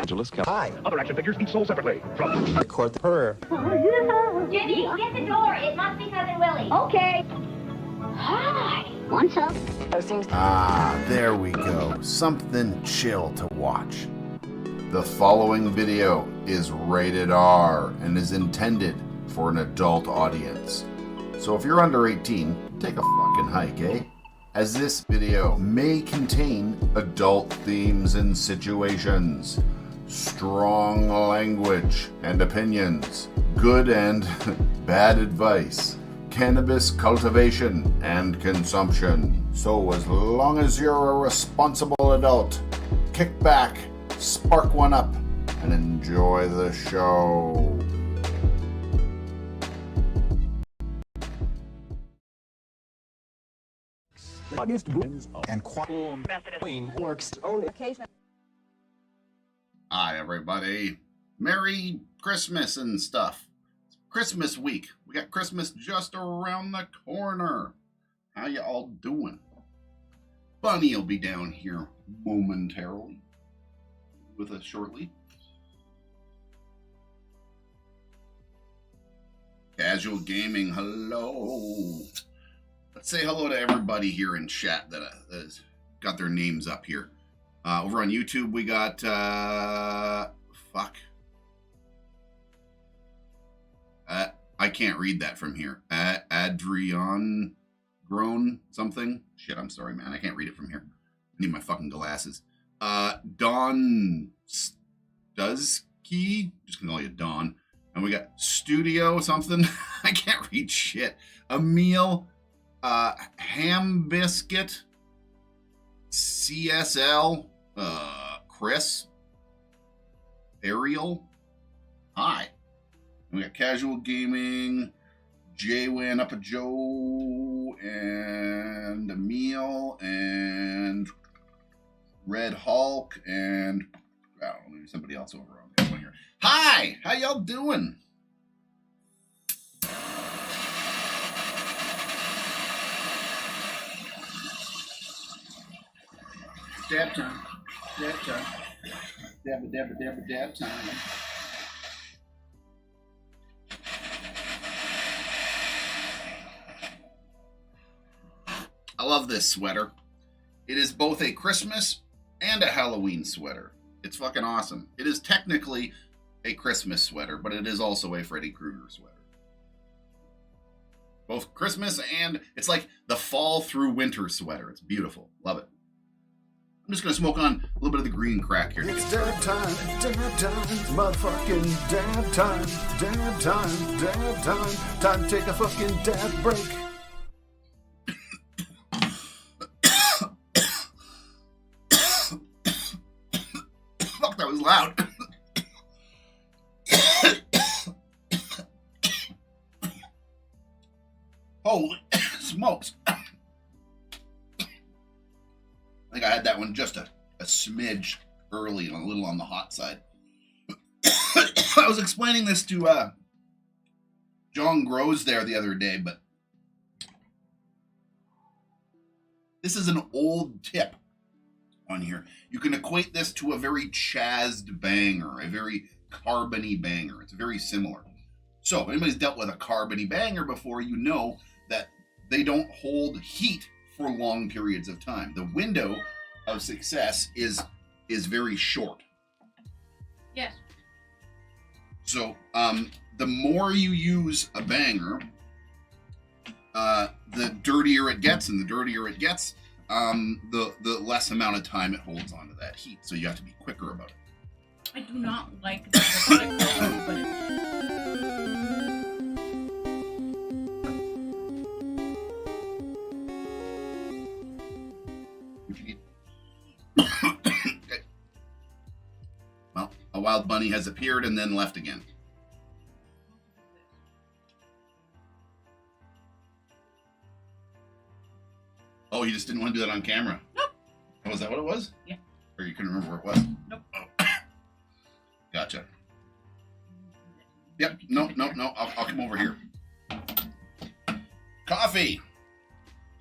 Angeles, Hi. Other action figures each sold separately. From Record her. Jenny, get the door. It must be Cousin Willie. Okay. Hi. What's up? There we go. Something chill to watch. The following video is rated R and is intended for an adult audience. So if you're under 18, take a fucking hike, eh? As this video may contain adult themes and situations, strong language and opinions, good and bad advice, cannabis cultivation and consumption. So as long as you're a responsible adult, kick back, spark one up, and enjoy the show. And Queen works only occasionally. Hi, everybody. Merry Christmas and stuff. It's Christmas week. We got Christmas just around the corner. How you all doing? Bunny will be down here momentarily with us shortly. Casual Gaming, hello. Let's say hello to everybody here in chat that has got their names up here. Over on YouTube, we got, I can't read that from here. Adrian Grown something. Shit, I'm sorry, man. I can't read it from here. I need my fucking glasses. Don Stuzky. Just gonna call you Don. And we got Studio something. I can't read shit. Emil, Ham Biscuit, CSL, Chris, Ariel. Hi. And we got Casual Gaming, J-Win, Up a Joe, and Emil, and Red Hulk, and I don't know, maybe somebody else over on this one here. Hi! How y'all doing? Dab time. Dab time. Dab time. I love this sweater. It is both a Christmas and a Halloween sweater. It's fucking awesome. It is technically a Christmas sweater, but it is also a Freddy Krueger sweater. Both Christmas and it's like the fall through winter sweater. It's beautiful. Love it. I'm just going to smoke on a little bit of the green crack here. It's dab time, motherfucking dab time, time to take a fucking dab break. Fuck, that was loud. Holy smokes. I think I had that one just a smidge early and a little on the hot side. I was explaining this to John Groves there the other day, but this is an old tip on here. You can equate this to a very chazzed banger, a very carbony banger. It's very similar. So if anybody's dealt with a carbony banger before, you know that they don't hold heat for long periods of time. The window of success is very short. Yes. So the more you use a banger, the dirtier it gets, and the dirtier it gets, the less amount of time it holds onto that heat. So you have to be quicker about it. I do not like that, but Okay. Well, a wild bunny has appeared and then left again. Oh, you just didn't want to do that on camera? Nope. Oh, was that what it was? Yeah. Or you couldn't remember where it was? Nope. Oh. Gotcha. Yep. No. I'll come over here. Coffee.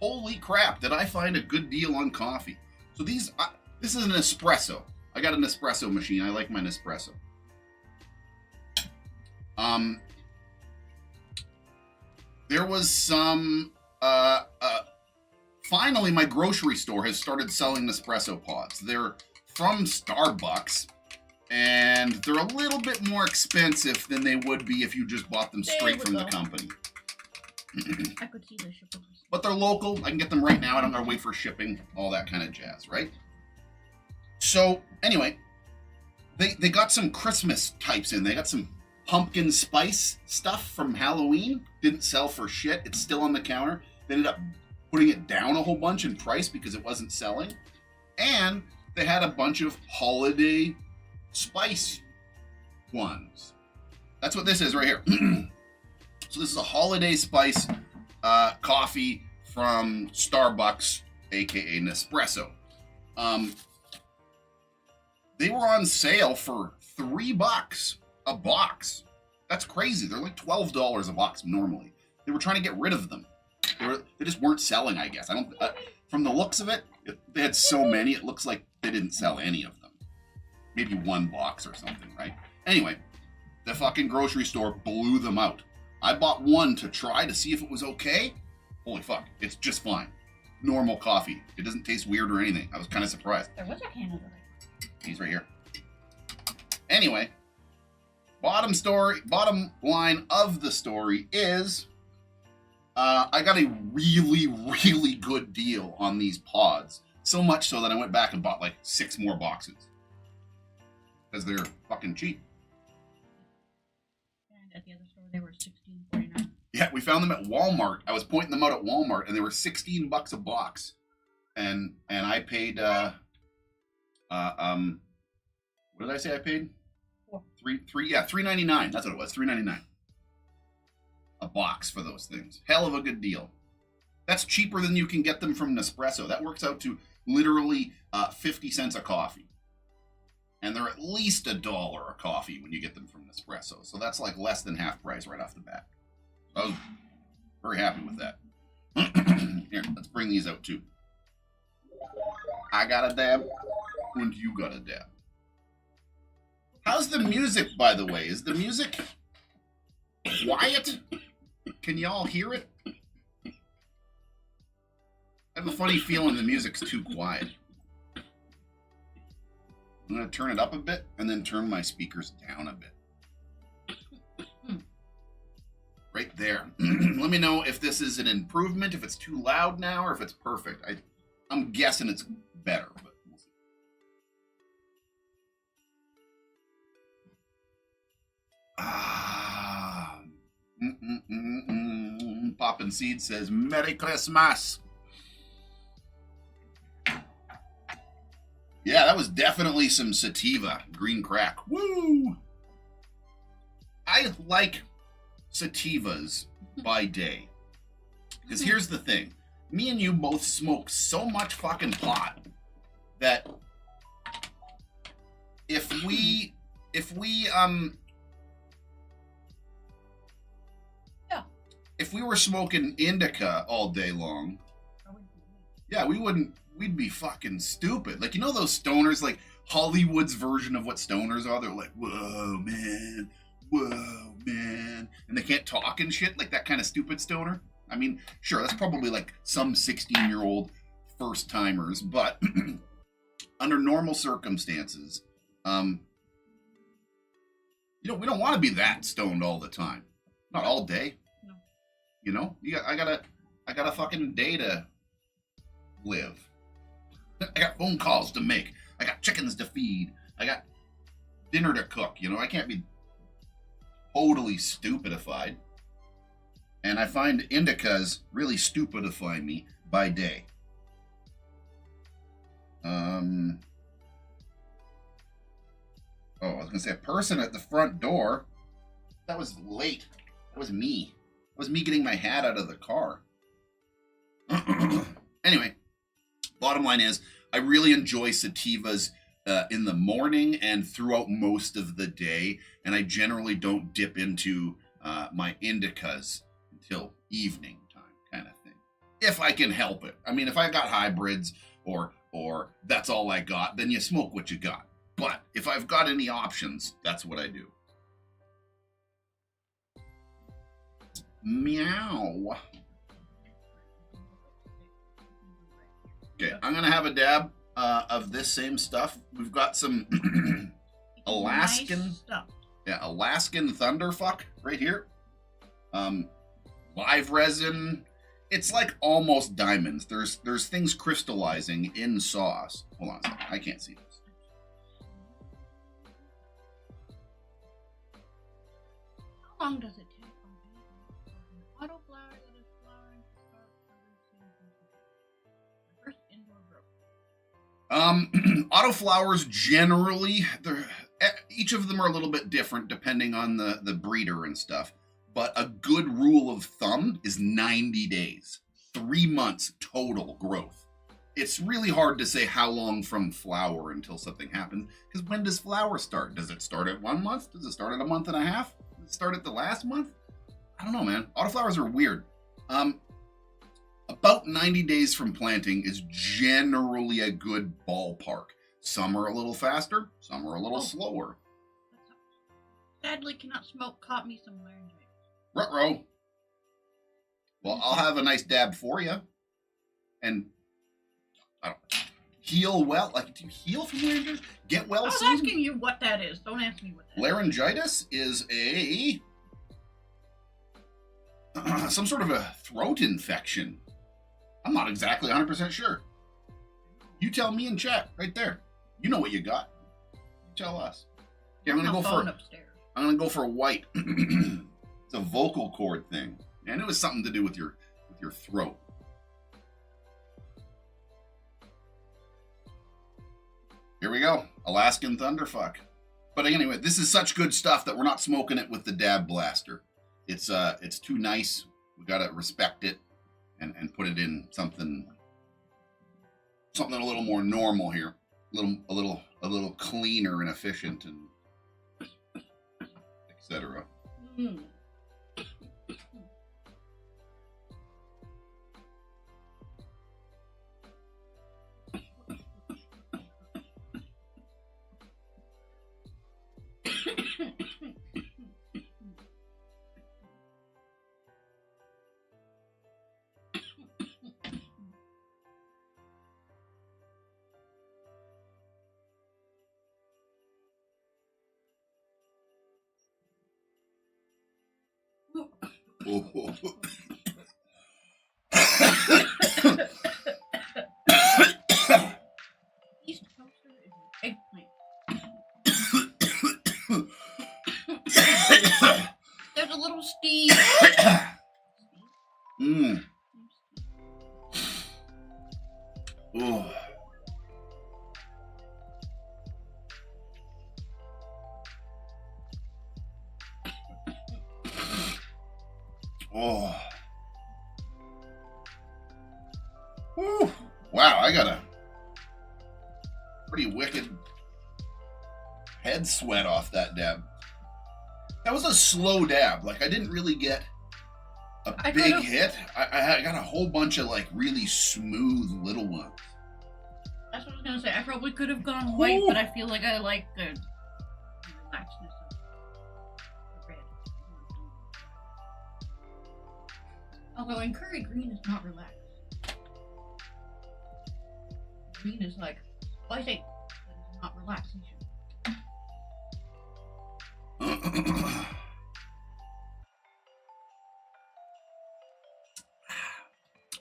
Holy crap, did I find a good deal on coffee. So this is an espresso. I got an espresso machine. I like my Nespresso. There was some, finally my grocery store has started selling Nespresso pods. They're from Starbucks, and they're a little bit more expensive than they would be if you just bought them straight from the company. I could see the shippers. But they're local. I can get them right now. I don't gotta wait for shipping, all that kind of jazz, right? So anyway, they got some Christmas types in. They got some pumpkin spice stuff from Halloween. Didn't sell for shit. It's still on the counter. They ended up putting it down a whole bunch in price because it wasn't selling. And they had a bunch of holiday spice ones. That's what this is right here. So this is a holiday spice coffee from Starbucks, aka Nespresso. They were on sale for $3 a box. That's crazy. They're like $12 a box normally. They were trying to get rid of them. They just weren't selling, I guess. I don't. From the looks of it, they had so many. It looks like they didn't sell any of them. Maybe one box or something, right? Anyway, the fucking grocery store blew them out. I bought one to try to see if it was okay. Holy fuck, it's just fine. Normal coffee. It doesn't taste weird or anything. I was kind of surprised. There was a Canada. He's right here. Anyway, bottom line of the story is I got a really, really good deal on these pods. So much so that I went back and bought like 6 more boxes. Because they're fucking cheap. And at the other store, they were $16.49. Yeah, we found them at Walmart. I was pointing them out at Walmart, and they were $16 a box. And I paid what did I say I paid? $3.99. That's what it was. $3.99 a box for those things. Hell of a good deal. That's cheaper than you can get them from Nespresso. That works out to literally 50 cents a coffee. And they're at least $1 a coffee when you get them from Nespresso. So that's like less than half price right off the bat. I was very happy with that. Here, let's bring these out too. I got a dab, and you got a dab. How's the music, by the way? Is the music quiet? Can y'all hear it? I have a funny feeling the music's too quiet. I'm going to turn it up a bit and then turn my speakers down a bit. Right there. Let me know if this is an improvement, if it's too loud now, or if it's perfect. I'm guessing it's better, but we'll see. Poppin' Seed says, Merry Christmas. Yeah, that was definitely some sativa green crack. Woo! I like sativas by day. Because here's the thing. Me and you both smoke so much fucking pot that if we were smoking indica all day long, yeah, we'd be fucking stupid. Like, you know those stoners, like Hollywood's version of what stoners are? They're like, whoa, man, and they can't talk and shit, like that kind of stupid stoner. I mean, sure, that's probably like some 16-year-old first timers, but under normal circumstances, we don't want to be that stoned all the time. Not all day. No. You know, I got a fucking day to live. I got phone calls to make. I got chickens to feed. I got dinner to cook. You know, I can't be totally stupidified. And I find indicas really stupidify me by day. Oh, I was going to say a person at the front door. That was late. That was me. That was me getting my hat out of the car. Anyway, bottom line is, I really enjoy sativas in the morning and throughout most of the day. And I generally don't dip into my indicas until evening time kind of thing. If I can help it. I mean, if I got hybrids or that's all I got, then you smoke what you got. But if I've got any options, that's what I do. Meow. Okay, I'm gonna have a dab of this same stuff. We've got some Alaskan Nice stuff. Yeah, Alaskan Thunderfuck right here. Live resin. It's like almost diamonds. There's things crystallizing in sauce. Hold on a second. I can't see this. How long does it take? Autoflower that is flowering to start producing first indoor growth. Autoflowers generally, each of them are a little bit different depending on the breeder and stuff. But a good rule of thumb is 90 days, 3 months total growth. It's really hard to say how long from flower until something happens, because when does flower start? Does it start at 1 month? Does it start at a month and a half? Does it start at the last month? I don't know, man. Autoflowers are weird. About 90 days from planting is generally a good ballpark. Some are a little faster, some are a little slower. Sadly, cannot smoke. Caught me some laryngitis. Ruh-roh. Well, I'll have a nice dab for you. And heal well. Like, do you heal from laryngitis? Get well I was soon? asking you what that is. Don't ask me what that is. Laryngitis is some sort of a throat infection. I'm not exactly 100% sure. You tell me in chat right there. You know what you got. You tell us. Okay, I'm gonna go for a white. It's a vocal cord thing. And it was something to do with your throat. Here we go. Alaskan Thunderfuck. But anyway, this is such good stuff that we're not smoking it with the dab blaster. It's too nice. We gotta respect it and put it in something a little more normal here. A little cleaner and efficient and etc. East Coaster is an eggplant. There's a little Steve. Oh. Oh. Woo. Wow, I got a pretty wicked head sweat off that dab. That was a slow dab. Like, I didn't really get a big hit. I got a whole bunch of, like, really smooth little ones. That's what I was going to say. I probably could have gone white, but I feel like I like the relaxedness of the red. Although in curry, green is not relaxed. Green is like spicy, but it's not relaxation.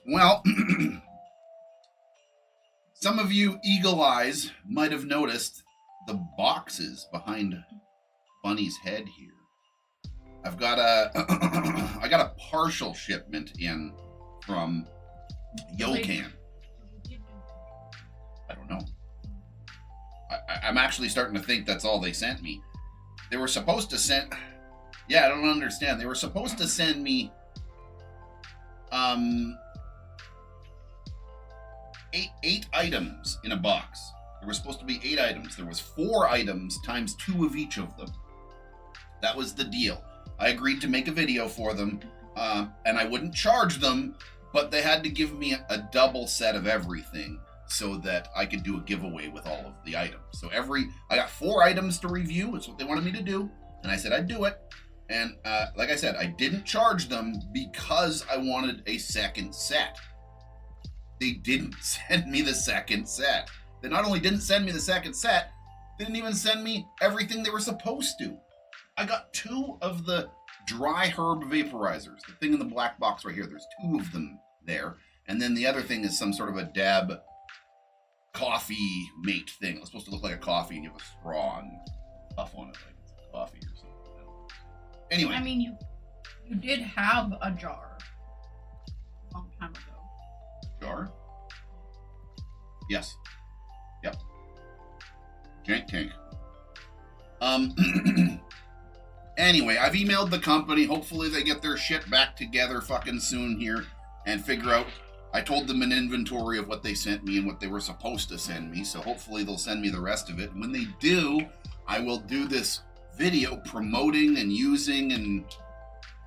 Well, some of you eagle eyes might have noticed the boxes behind Bunny's head here. I've got I got a partial shipment in from Yokan. I don't know. I'm actually starting to think that's all they sent me. They were supposed to send... Yeah, I don't understand. They were supposed to send me... Eight items in a box. There were supposed to be 8 items. There was 4 items times 2 of each of them. That was the deal. I agreed to make a video for them, and I wouldn't charge them, but they had to give me a double set of everything. so that I could do a giveaway with all of the items. So I got 4 items to review. It's what they wanted me to do. And I said I'd do it. And like I said, I didn't charge them because I wanted a second set. They didn't send me the second set. They not only didn't send me the second set, they didn't even send me everything they were supposed to. I got 2 of the dry herb vaporizers. The thing in the black box right here, there's 2 of them there. And then the other thing is some sort of a dab coffee mate thing. It's supposed to look like a coffee and you have a straw and puff on it like it's coffee or something. Anyway. I mean, you did have a jar a long time ago. Jar? Yes. Yep. Jank tank. Anyway, I've emailed the company. Hopefully they get their shit back together fucking soon here and figure out. I told them an inventory of what they sent me and what they were supposed to send me. So hopefully they'll send me the rest of it. And when they do, I will do this video promoting and using and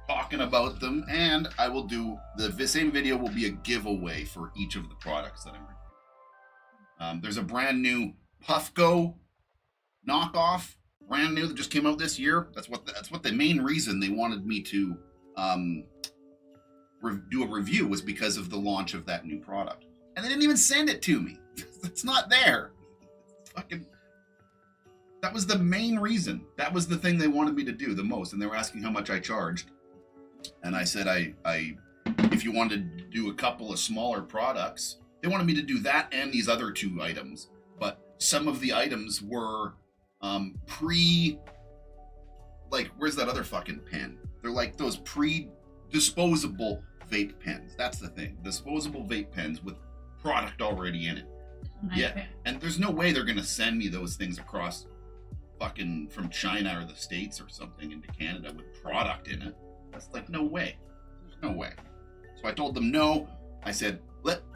talking about them. And I will do the same video will be a giveaway for each of the products that I'm reviewing. There's a brand new Puffco knockoff, brand new, that just came out this year. That's what the main reason they wanted me to do a review was because of the launch of that new product. And they didn't even send it to me. It's not there. Fucking. That was the main reason. That was the thing they wanted me to do the most. And they were asking how much I charged. And I said, I if you wanted to do a couple of smaller products, they wanted me to do that and these other 2 items. But some of the items were like, where's that other fucking pen? They're like those disposable vape pens. That's the thing. Disposable vape pens with product already in it. Nice Yeah. pen. And there's no way they're going to send me those things across fucking from China or the States or something into Canada with product in it. That's like, no way. There's no way. So I told them no. I said,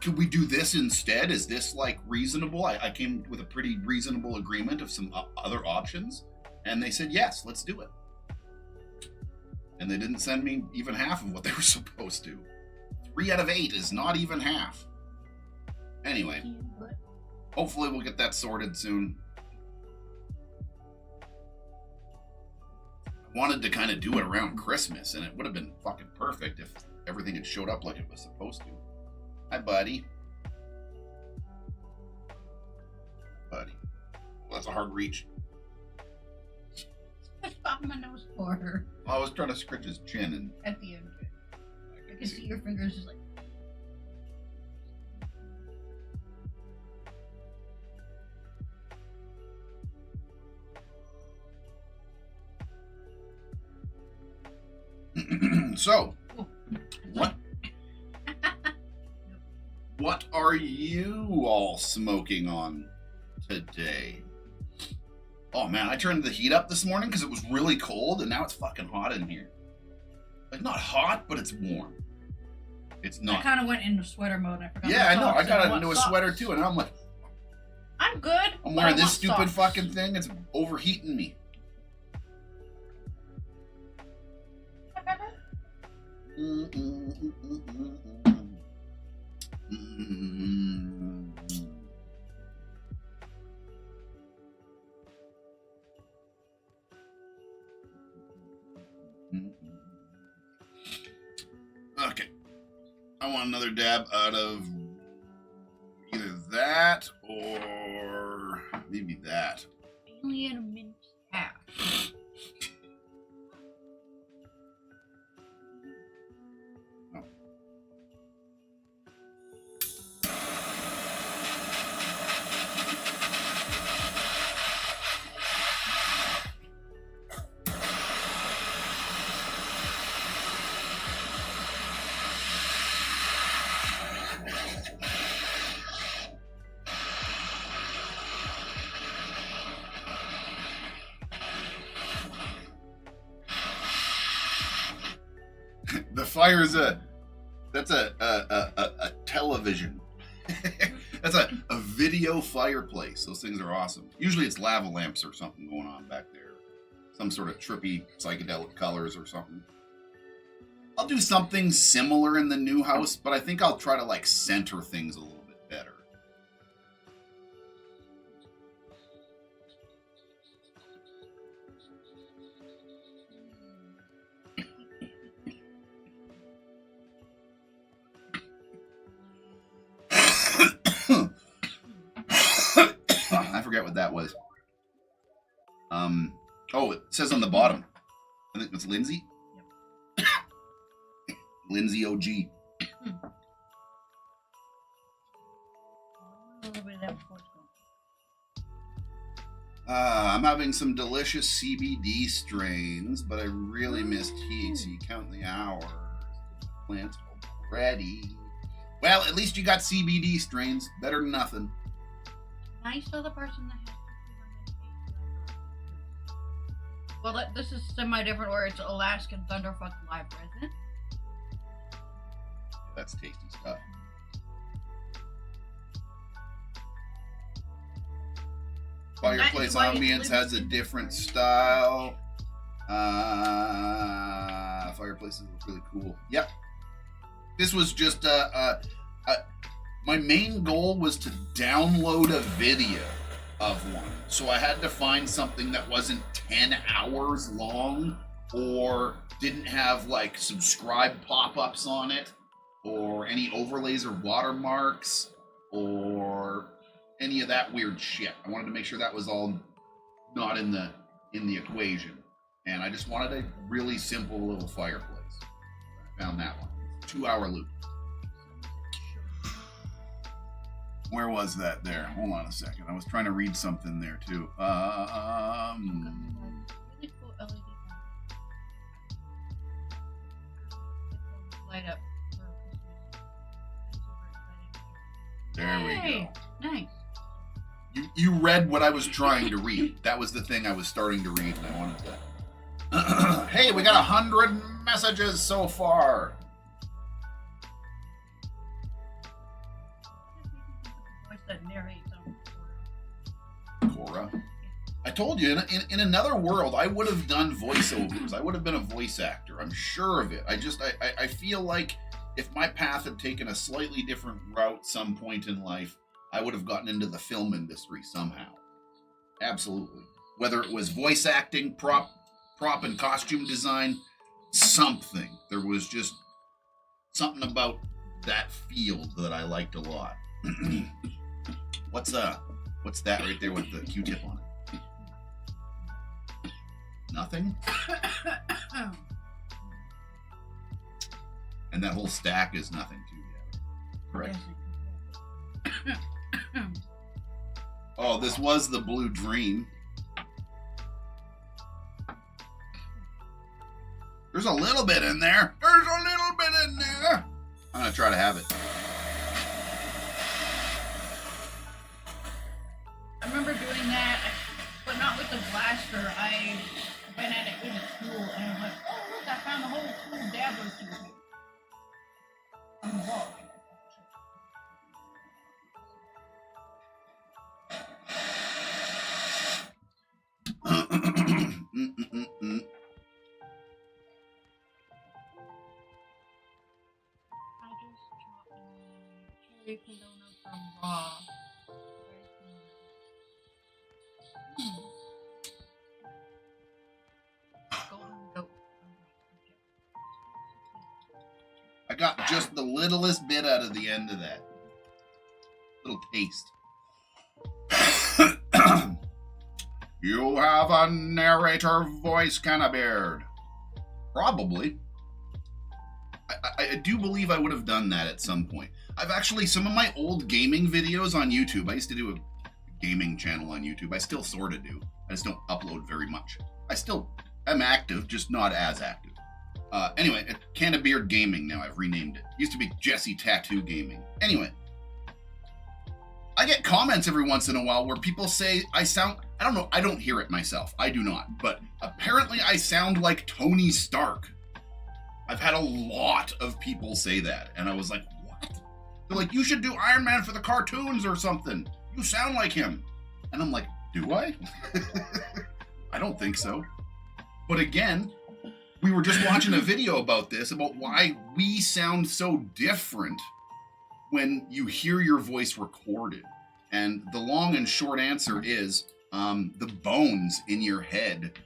could we do this instead? Is this like reasonable? I came with a pretty reasonable agreement of some other options. And they said, yes, let's do it. And they didn't send me even half of what they were supposed to. 3 out of 8 is not even half. Anyway, hopefully we'll get that sorted soon. I wanted to kind of do it around Christmas, and it would have been fucking perfect if everything had showed up like it was supposed to. Hi, buddy. Buddy. Well, that's a hard reach. I popped my nose for her I was trying to scratch his chin, and at the end. I can see your fingers just like. So, what are you all smoking on today? Oh man, I turned the heat up this morning because it was really cold, and now it's fucking hot in here. Like, not hot, but it's warm. It's I not. kind of went into sweater mode. I forgot. Yeah, my I know. I socks got and into a what sweater socks. too, and I'm like, I'm good. I'm but wearing I this want stupid socks. fucking thing. It's overheating me. Okay. I want another dab out of either that or maybe that. Only in a minute half. The fire's that's a television. That's a video fireplace. Those things are awesome. Usually it's lava lamps or something going on back there. Some sort of trippy psychedelic colors or something. I'll do something similar in the new house, but I think I'll try to like center things a little bit better. Oh, it says on the bottom. I think it's Lindsay. Yep. Lindsay OG. A little bit of that before it's gone. I'm having some delicious CBD strains, but I really missed THC. Count the hours. Plants already. Well, at least you got CBD strains. Better than nothing. Nice to the person that has. Well, this is semi-different where it's Alaskan Thunderfuck live resin. That's tasty stuff. Fireplace ambience has a different style. Fireplaces look really cool. Yep. This was just my main goal was to download a video of one. So I had to find something that wasn't 10 hours long or didn't have like subscribe pop-ups on it or any overlays or watermarks or any of that weird shit. I wanted to make sure that was all not in the equation. And I just wanted a really simple little fireplace. I found that one. 2-hour loop. Where was that there? Hold on a second. I was trying to read something there too. Really cool LED light up for Christmas. There we go. Nice. You read what I was trying to read. That was the thing I was starting to read, and I wanted to. Hey, we got 100 messages so far. That narrates Cora. I told you, in another world, I would have done voiceovers. I would have been a voice actor. I'm sure of it. I feel like if my path had taken a slightly different route some point in life, I would have gotten into the film industry somehow. Absolutely. Whether it was voice acting, prop and costume design, something. There was just something about that field that I liked a lot. What's that right there with the Q-tip on it? Nothing? And that whole stack is nothing too, yeah. Correct. Oh, this was the Blue Dream. There's a little bit in there. There's a little bit in there. I'm gonna try to have it. I remember doing that, but not with the blaster. I went at it with a tool, and I was like, oh, look, I found a whole tool dabber tool here. On the wall. I just dropped a cherry condona from Raw. I got just the littlest bit out of the end of that. Little taste. You have a narrator voice, Cannabeard. Probably. I do believe I would have done that at some point. I've actually, some of my old gaming videos on YouTube, I used to do a gaming channel on YouTube. I still sort of do. I just don't upload very much. I still am active, just not as active. Anyway, Cannabeard Gaming now, I've renamed it. Used to be Jesse Tattoo Gaming. Anyway, I get comments every once in a while where people say I sound, I don't know, I don't hear it myself. I do not. But apparently I sound like Tony Stark. I've had a lot of people say that. And I was like, what? They're like, you should do Iron Man for the cartoons or something. You sound like him. And I'm like, do I? I don't think so. But again, we were just watching a video about this, about why we sound so different when you hear your voice recorded. And the long and short answer is the bones in your head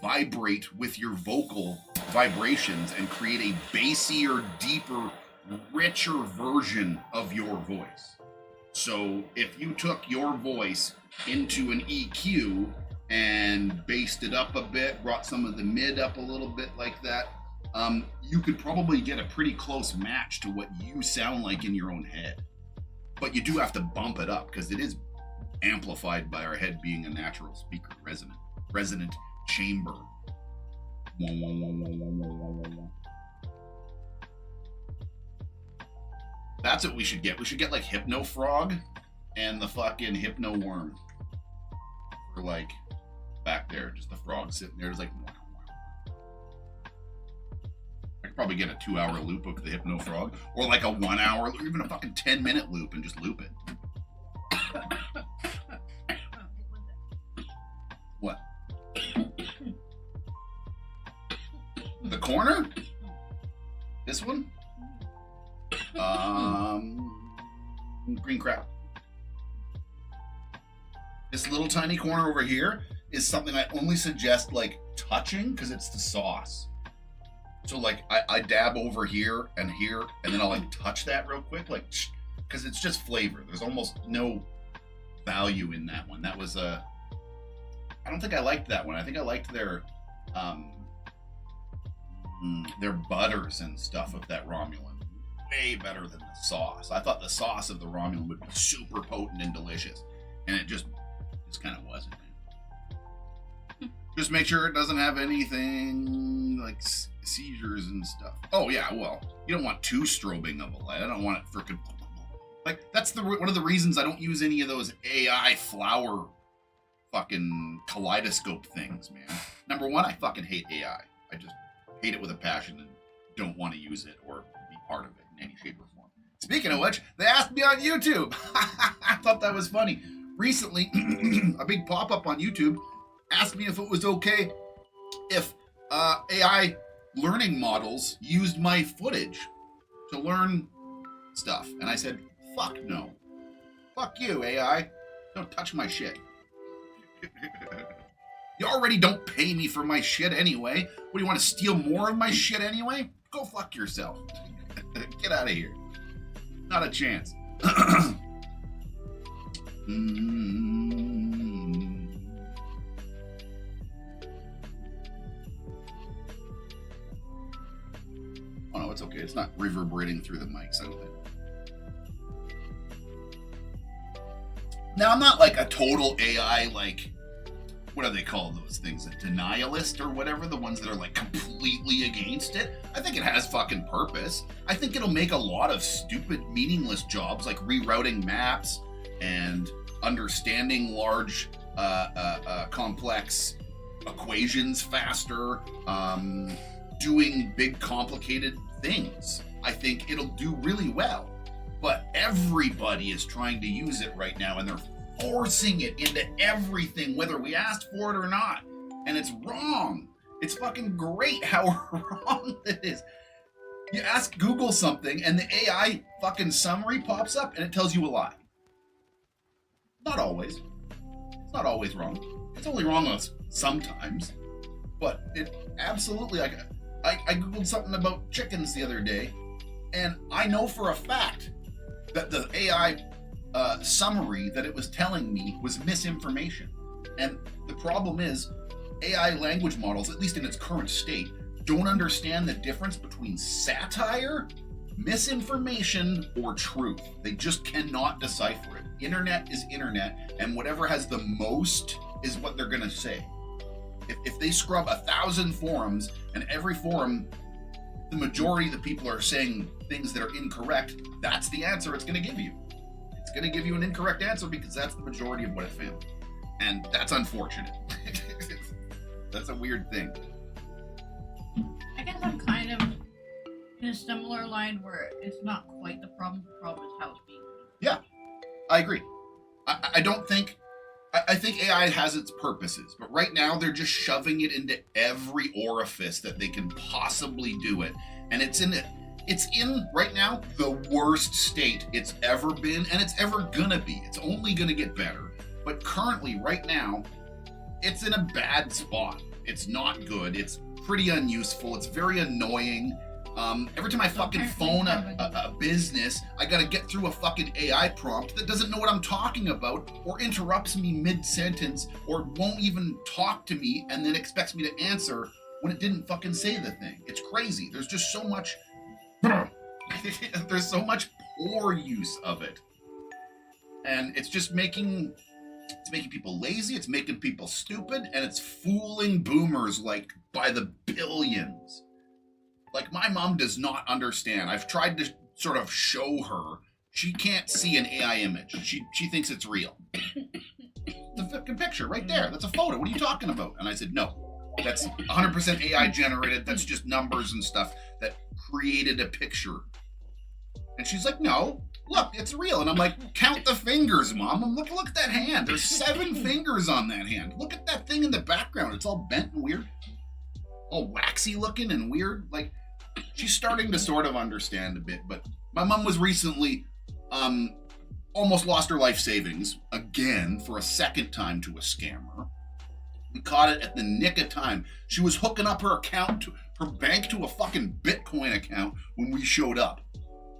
vibrate with your vocal vibrations and create a bassier, deeper, richer version of your voice. So if you took your voice into an EQ and based it up a bit, brought some of the mid up a little bit like that, you could probably get a pretty close match to what you sound like in your own head. But you do have to bump it up because it is amplified by our head being a natural speaker, resonant chamber. That's what we should get. We should get like Hypno Frog and the fucking Hypno Worm. Or like back there, just the frog sitting there. It's like, I could probably get a 2-hour loop of the Hypno Frog, or like a 1 hour, or even a fucking 10-minute loop and just loop it. What? The corner? This one? Green crab. This little tiny corner over here is something I only suggest like touching because it's the sauce. So like I dab over here, and then I'll like touch that real quick, like, because it's just flavor. There's almost no value in that one. That was I don't think I liked that one. I think I liked their butters and stuff of that Romulan way better than the sauce. I thought the sauce of the Romulan would be super potent and delicious, and it just kind of wasn't. Just make sure it doesn't have anything like seizures and stuff. Oh yeah, well, you don't want too strobing of a light. I don't want it freaking like, that's one of the reasons I don't use any of those AI flower fucking kaleidoscope things, man. Number one, I fucking hate AI. I just hate it with a passion and don't want to use it or be part of it in any shape or form. Speaking of which, they asked me on YouTube. I thought that was funny. Recently, a big pop-up on YouTube asked me if it was okay if AI learning models used my footage to learn stuff. And I said, fuck no. Fuck you, AI. Don't touch my shit. You already don't pay me for my shit anyway. What, do you want to steal more of my shit anyway? Go fuck yourself. Get out of here. Not a chance. Oh no, it's okay. It's not reverberating through the mics, I don't think. Now, I'm not like a total AI, like, what do they call those things? A denialist or whatever? The ones that are like completely against it. I think it has fucking purpose. I think it'll make a lot of stupid, meaningless jobs like rerouting maps and understanding large, complex equations faster, doing big, complicated things. I think it'll do really well. But everybody is trying to use it right now, and they're forcing it into everything, whether we asked for it or not. And it's wrong. It's fucking great how wrong it is. You ask Google something, and the AI fucking summary pops up, and it tells you a lie. Not always. It's not always wrong. It's only wrong sometimes. But it absolutely, I Googled something about chickens the other day, and I know for a fact that the AI summary that it was telling me was misinformation. And the problem is, AI language models, at least in its current state, don't understand the difference between satire, misinformation, or truth. They just cannot decipher it. Internet is internet, and whatever has the most is what they're gonna say. If they scrub 1,000 forums, and every forum, the majority of the people are saying things that are incorrect, that's the answer it's going to give you. It's going to give you an incorrect answer because that's the majority of what it found. And that's unfortunate. That's a weird thing. I guess I'm kind of in a similar line where it's not quite the problem is how it's being used. Yeah, I agree. I don't think... I think AI has its purposes, but right now they're just shoving it into every orifice that they can possibly do it. And it's in right now the worst state it's ever been, and it's ever gonna be. It's only gonna get better. But currently, right now, it's in a bad spot. It's not good. It's pretty unuseful. It's very annoying. Every time I fucking phone a business, I gotta get through a fucking AI prompt that doesn't know what I'm talking about, or interrupts me mid-sentence, or won't even talk to me and then expects me to answer when it didn't fucking say the thing. It's crazy. There's just so much, there's so much poor use of it. And it's just making people lazy, it's making people stupid, and it's fooling boomers like by the billions. Like, my mom does not understand. I've tried to sort of show her. She can't see an AI image. She thinks it's real. The fucking picture right there. That's a photo. What are you talking about? And I said, no. That's 100% AI generated. That's just numbers and stuff that created a picture. And she's like, no, look, it's real. And I'm like, count the fingers, Mom. Look at that hand. There's 7 fingers on that hand. Look at that thing in the background. It's all bent and weird. All waxy looking and weird. Like, she's starting to sort of understand a bit, but my mom was recently almost lost her life savings again for a second time to a scammer. We caught it at the nick of time. She was hooking up her bank to a fucking Bitcoin account when we showed up,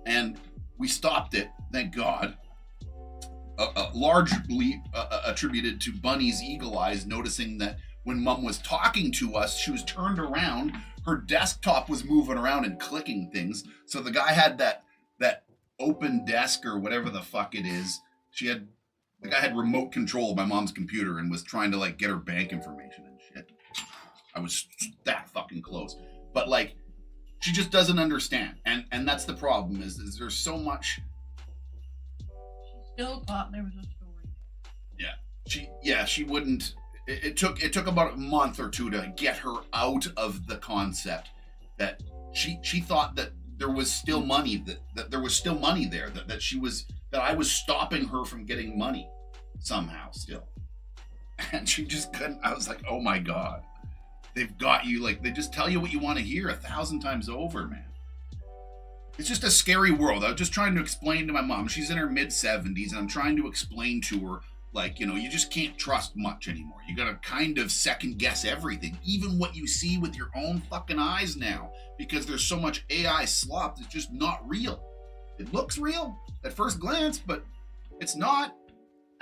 and we stopped it, thank God. Largely attributed to Bunny's eagle eyes noticing that when Mom was talking to us, she was turned around, her desktop was moving around and clicking things. So the guy had that open desk or whatever the fuck it is. The guy had remote control of my mom's computer and was trying to like get her bank information and shit. I was that fucking close. But like, she just doesn't understand. And that's the problem is there's so much. She still thought there was a story. Yeah. She wouldn't. It took about a month or two to get her out of the concept that she thought that there was still money, that there was still money there, that I was stopping her from getting money somehow still. And she just couldn't. I was like, oh my God, they've got you. Like, they just tell you what you want to hear 1,000 times over, man. It's just a scary world. I was just trying to explain to my mom. She's in her mid-70s, and I'm trying to explain to her, like, you know, you just can't trust much anymore. You gotta kind of second guess everything, even what you see with your own fucking eyes now, because there's so much AI slop that's just not real. It looks real at first glance, but it's not.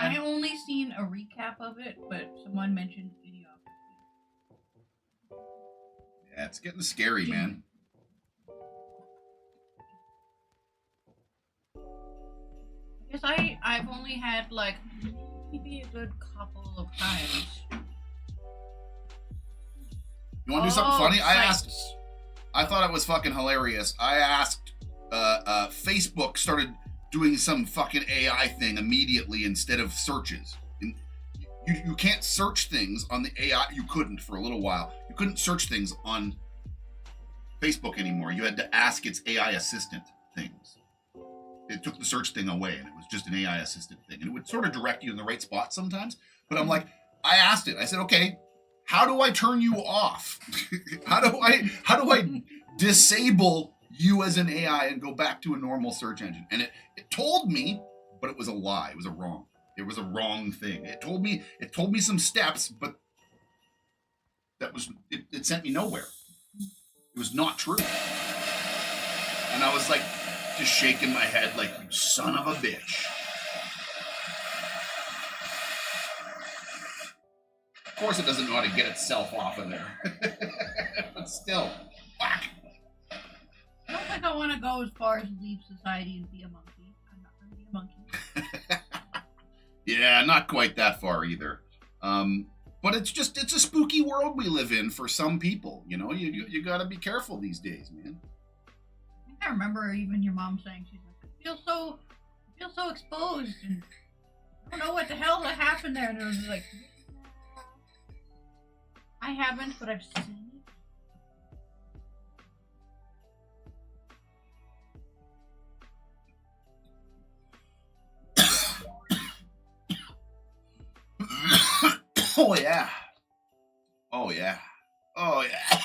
I only seen a recap of it, but someone mentioned idiocracy. Yeah, it's getting scary, man. I guess I've only had like maybe a good couple of times. You want to do something funny? I thought it was fucking hilarious. I asked, Facebook started doing some fucking AI thing immediately instead of searches. And you can't search things on the AI. You couldn't for a little while. You couldn't search things on Facebook anymore. You had to ask its AI assistant things. It took the search thing away, and it was just an AI assistant thing. And it would sort of direct you in the right spot sometimes. But I'm like, I asked it. I said, okay, how do I turn you off? How do I disable you as an AI and go back to a normal search engine? And it told me, but it was a lie. It was a wrong thing. It told me some steps, but it sent me nowhere. It was not true. And I was like, just shaking my head like, you son of a bitch. Of course it doesn't know how to get itself off of there. But still, whack. I don't think I want to go as far as leave society and be a monkey. I'm not going to be a monkey. Yeah, not quite that far either. But it's a spooky world we live in for some people. You know, you got to be careful these days, man. I remember even your mom saying, she's like, I feel so exposed, and I don't know what the hell happened there. And it was like, I haven't, but I've seen it. Oh yeah. Oh yeah. Oh yeah.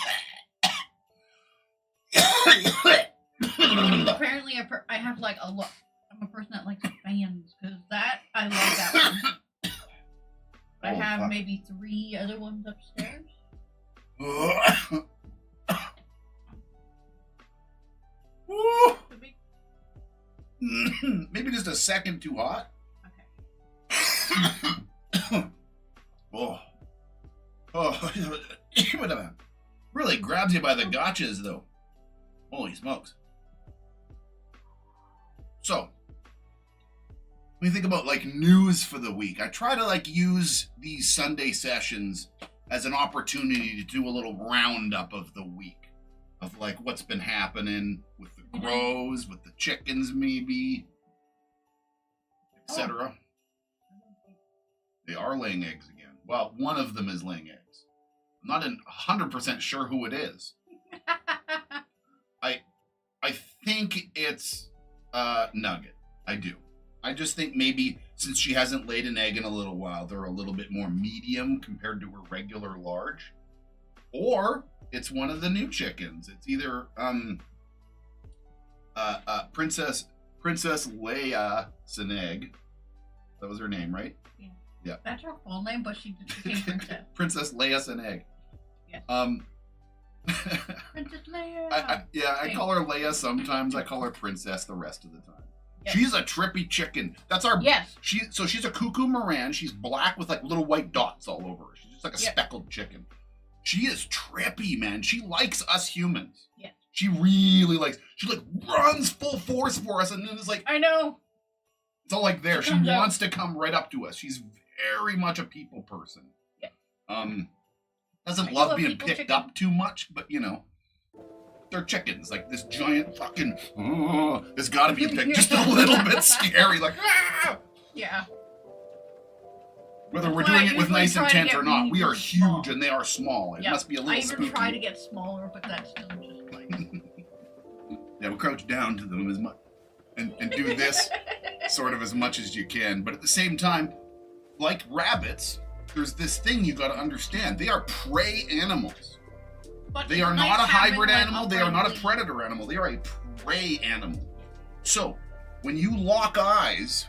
Apparently, I have like a lot. I'm a person that likes fans because I love that one. I have maybe 3 other ones upstairs. Maybe just a second too hot. Okay. Oh, really grabs you by the gotchas, though. Holy smokes. So, when you think about like news for the week, I try to like use these Sunday sessions as an opportunity to do a little roundup of the week. Of like what's been happening with the grows, with the chickens maybe, etc. They are laying eggs again. Well, one of them is laying eggs. I'm not 100% sure who it is. I think it's Nugget. I do. I just think maybe since she hasn't laid an egg in a little while, they're a little bit more medium compared to her regular large. Or it's one of the new chickens. It's either Princess Leia Seneg. That was her name, right? Yeah. That's her full name, but she just became princess. Princess Leia Seneg. Yes. Princess Leia. I call her Leia sometimes. I call her Princess the rest of the time. Yes. She's a trippy chicken. That's our. Yes. She's a cuckoo Moran. She's black with like little white dots all over her. She's just like a speckled chicken. She is trippy, man. She likes us humans. Yes. She really likes. She like runs full force for us, and then it's like I know. it's all like there. She comes wants to come right up to us. She's very much a people person. Yeah. Doesn't Are you love a being people picked chicken? up too much, but you know, they're chickens. Like this giant fucking. It's got to be picked just a little bit scary. Like. Ah! Yeah. Whether we're That's why I doing it with usually nice try to intent get or not, we are really small. huge and they are small. It Yeah. must be a little I even spooky. try to get smaller, but that's still just like. Yeah, we crouch down to them as much and do this sort of as much as you can. But at the same time, like rabbits, there's this thing you got to understand. They are prey animals. But They it's are nice not a having, hybrid like, animal. They are not a friendly- predator animal. They are a prey animal. So, when you lock eyes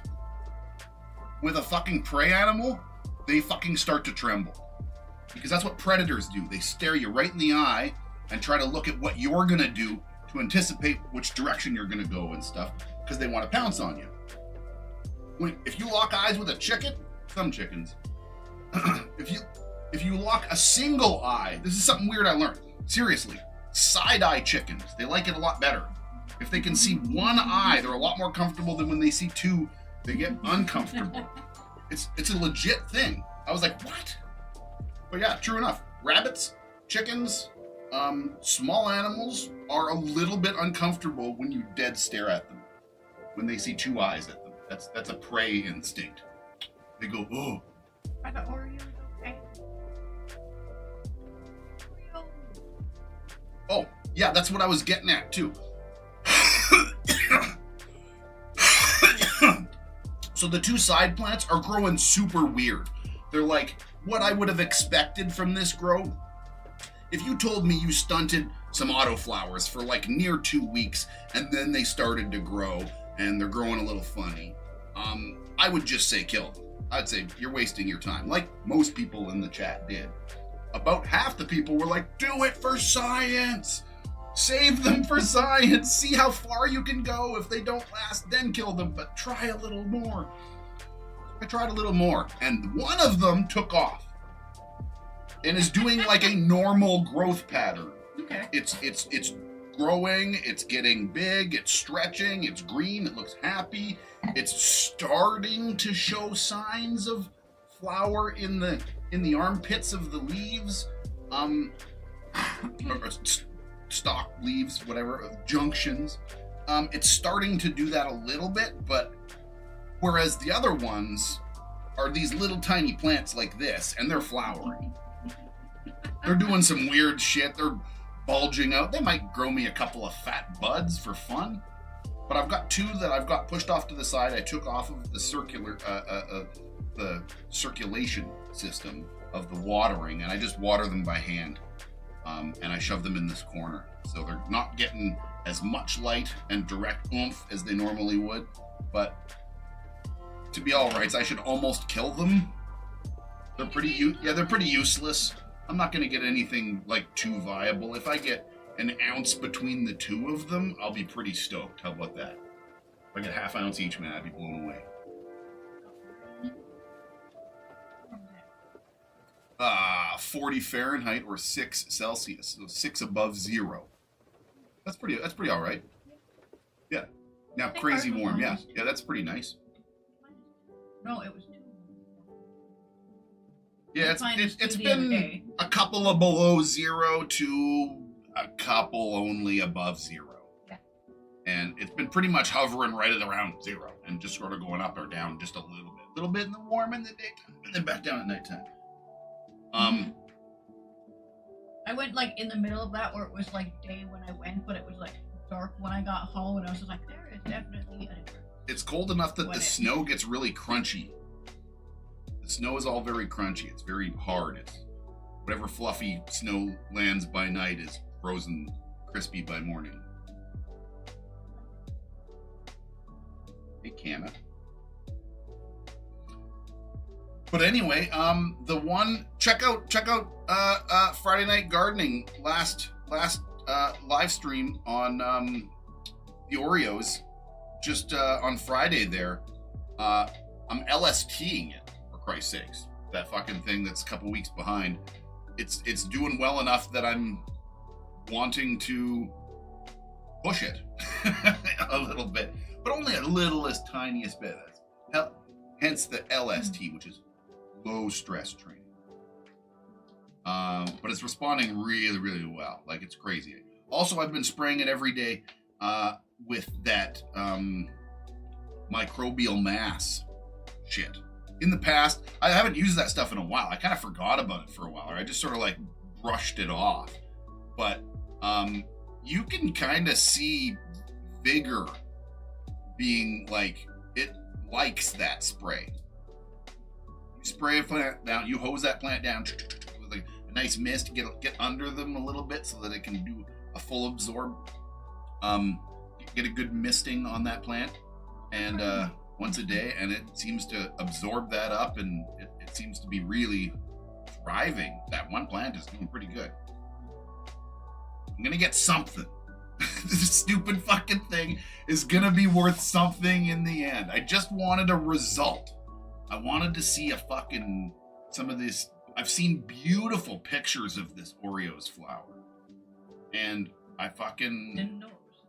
with a fucking prey animal, they fucking start to tremble. Because that's what predators do. They stare you right in the eye and try to look at what you're going to do to anticipate which direction you're going to go and stuff, because they want to pounce on you. If you lock eyes with a chicken, some chickens, if you lock a single eye, this is something weird I learned. Seriously, side-eye chickens, they like it a lot better. If they can see one eye, they're a lot more comfortable than when they see two, they get uncomfortable. It's a legit thing. I was like, what? But yeah, true enough. Rabbits, chickens, small animals are a little bit uncomfortable when you dead stare at them. When they see two eyes at them. That's a prey instinct. They go, oh. I got Oreos, okay. Oreo. Oh, yeah, that's what I was getting at too. So the two side plants are growing super weird. They're like what I would have expected from this grow. If you told me you stunted some autoflowers for like near 2 weeks and then they started to grow and they're growing a little funny, I would just say kill them. I'd say you're wasting your time, like most people in the chat did. About half the people were like, do it for science. Save them for science. See how far you can go. If they don't last, then kill them, but try a little more. I tried a little more, and one of them took off and is doing like a normal growth pattern. Okay. It's growing, it's getting big, it's stretching, it's green, it looks happy. It's starting to show signs of flower in the armpits of the leaves. Or stalk leaves, whatever, junctions. It's starting to do that a little bit, but whereas the other ones are these little tiny plants like this, and they're flowering. They're doing some weird shit. They're bulging out. They might grow me a couple of fat buds for fun, but I've got two that I've got pushed off to the side. I took off of the circulation system of the watering, and I just water them by hand. And I shove them in this corner. So they're not getting as much light and direct oomph as they normally would. But to be all right, I should almost kill them. They're pretty useless. I'm not going to get anything like too viable. If I get an ounce between the two of them, I'll be pretty stoked. How about that? If I get half ounce each, man, I'd be blown away. 40 Fahrenheit or 6 Celsius, so 6 above 0. That's pretty all right. Yeah. Now crazy warm, yeah. Yeah, that's pretty nice. No, it was 2. Yeah, it's been a couple of below 0 to a couple only above 0. Yeah. And it's been pretty much hovering right at around 0 and just sort of going up or down just a little bit. A little bit in the warm in the daytime and then back down at nighttime. I went like in the middle of that where it was like day when I went, but it was like dark when I got home, and I was just like, there is definitely a difference. It's cold enough that the snow gets really crunchy. The snow is all very crunchy. It's very hard. It's whatever fluffy snow lands by night is frozen crispy by morning. Hey, Canna. But anyway, the one check out Friday Night Gardening last live stream on the Oreos just on Friday there. I'm LSTing it, for Christ's sakes. That fucking thing that's a couple weeks behind. It's doing well enough that I'm wanting to push it a little bit, but only a littlest tiniest bit. Hence the LST, which is low stress training. But it's responding really, really well. Like, it's crazy. Also, I've been spraying it every day with that microbial mass shit. In the past, I haven't used that stuff in a while. I kind of forgot about it for a while, or I just sort of like brushed it off. But you can kind of see vigor being like, it likes that spray. You spray a plant down, you hose that plant down with a nice mist, get under them a little bit so that it can do a full absorb. Get a good misting on that plant, and once a day, and it seems to absorb that up, and it seems to be really thriving. That one plant is doing pretty good. I'm gonna get something. This stupid fucking thing is gonna be worth something in the end. I just wanted a result. I wanted to see some of this. I've seen beautiful pictures of this Oreos flower, and I fucking Didn't know it was.